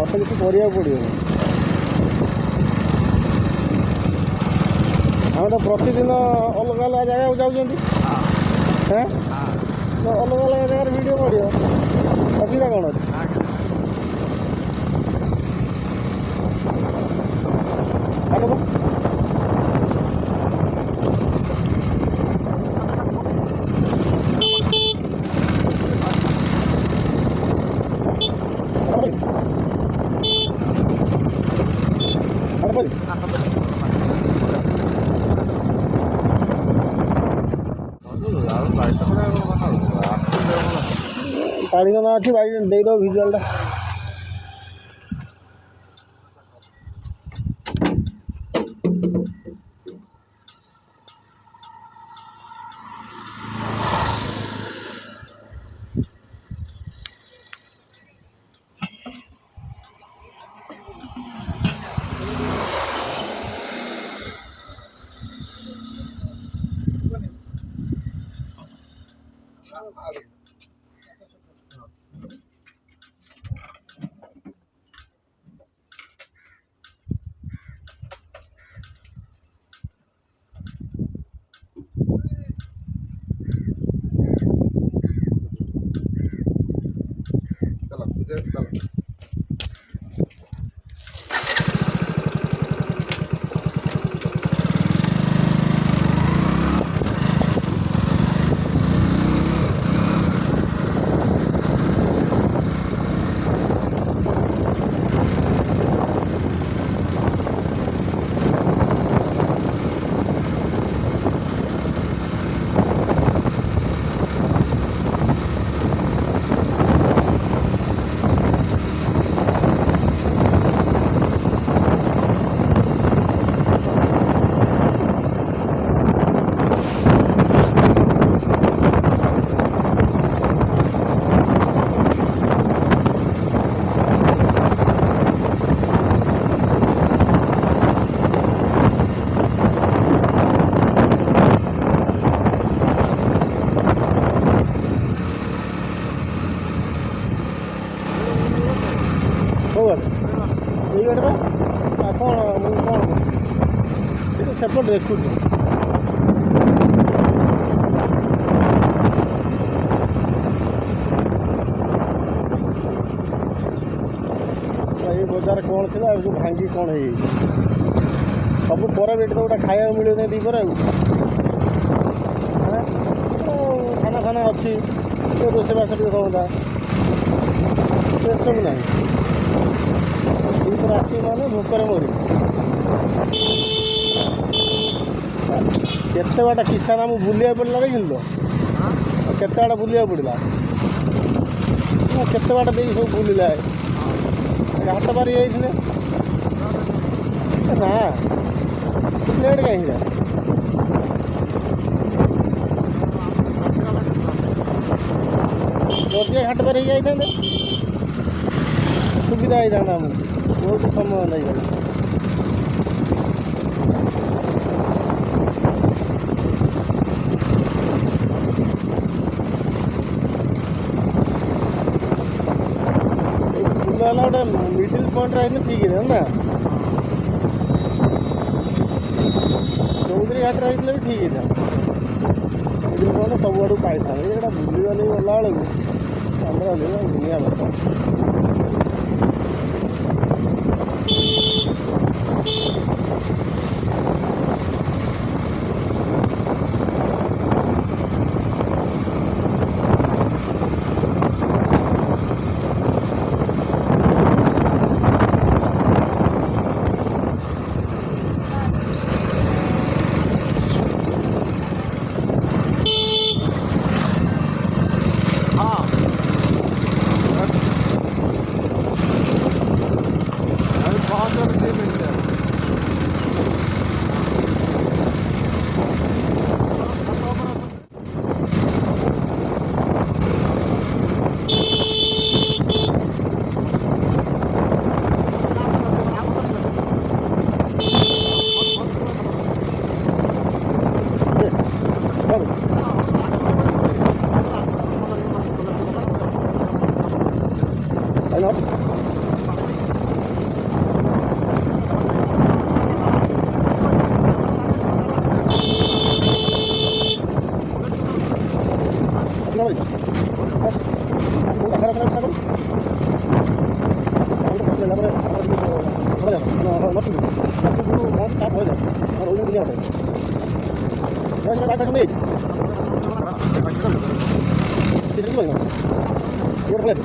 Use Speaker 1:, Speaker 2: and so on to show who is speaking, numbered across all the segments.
Speaker 1: ମୋତେ କିଛି କରିବାକୁ ପଡ଼ିବନି। ଆମେ ତ ପ୍ରତିଦିନ ଅଲଗା ଅଲଗା ଜାଗାକୁ ଯାଉଛନ୍ତି। ହଁ ଅଲଗା ଅଲଗା ଜାଗାରେ ଭିଡ଼ିଓ ପଡ଼ିବ, ଅସୁବିଧା କ'ଣ ଅଛି? ପାଣି କନା ଅଛି, ବାଡ଼ି ଦେଇଦେବ ଭିଜୁଆଲଟା। ସେପଟେ ଦେଖୁଛୁ ଏଇ ବଜାର କ'ଣ ଥିଲା ଆଉ ଯେଉଁ ଭାଙ୍ଗି କ'ଣ ହେଇଯାଇଛି ସବୁ ପରେ ବି ଏଠି ତ ଗୋଟେ ଖାଇବାକୁ ମିଳିବ ନାହିଁ ଦ୍ୱିପହରେ। ଆଉ ଖାନା ଫାନା ଅଛି, ରୋଷେଇବାସ ଟିକେ ହୁଅନ୍ତା, ସେସବୁ ନାହିଁ। ଦ୍ୱିପହରେ ଆସିବ ମାନେ ଭୋକରେ ମରିବ। କେତେ ବାଟ କିଷାନ ଆମକୁ ବୁଲିବାକୁ ପଡ଼ିଲା ଦେଖିଲୁ ତ, କେତେ ବାଟ ବୁଲିବାକୁ ପଡ଼ିଲା, କେତେ ବାଟ ଦେଇକି ସବୁ ବୁଲିଲା। ଘାଟ ପାରି ଯାଇଥିଲେ ନା ଲେଟ୍ କାହିଁକି ଜଲ୍ଦି ଘାଟ ପାରି ହେଇଯାଇଥାନ୍ତେ, ସୁବିଧା ହେଇଥାନ୍ତା ଆମକୁ, ବହୁତ ସମୟ ଲାଗିଗଲା। ଗୋଟେ ମିଡିଲ ପଏଣ୍ଟ ରହିଲେ ଠିକ୍ ହେଇଥାନ୍ତା ନା, ଚୌଧୁରୀ ଘାଟ ରହିଥିଲେ ବି ଠିକ୍ ହେଇଥାନ୍ତା। ମିଡିଲ ପଏଣ୍ଟ ସବୁଆଡ଼କୁ ପାଇଥାନ୍ତେ। ଏଇଟା ବୁଲିବାଲି ଗଲାବେଳକୁ ଆମର ଦୁନିଆ କଥା। ଆସିବୁ ଆସିବୁ ବହୁତ ତାପ ହୋଇଯାଏ ଆଉ ରହିବୁ ଦୁନିଆ ଗୋଟେ ସେଟା ବାଟ ନେଇ ସେଟା କି କହିବ ଇଏ ଭଲ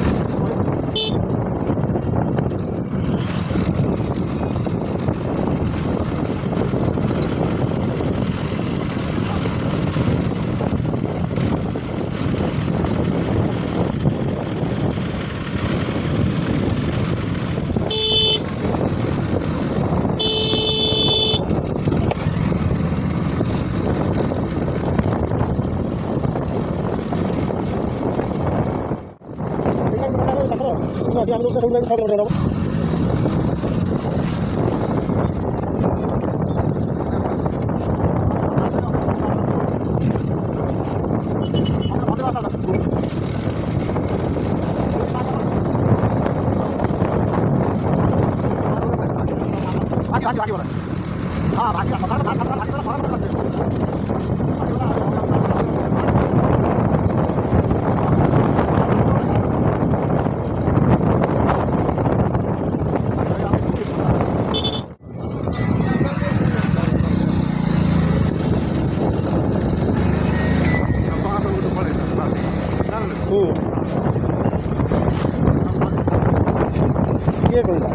Speaker 1: ଅଛି हम लोग सब लोग सब लोग आगे बोला हाँ बाकी ये कोई ना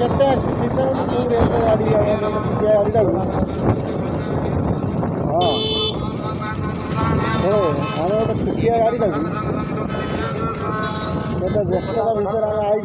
Speaker 1: कहते हैं छुटिया गाड़ी लगी व्यस्तता भितर आम आई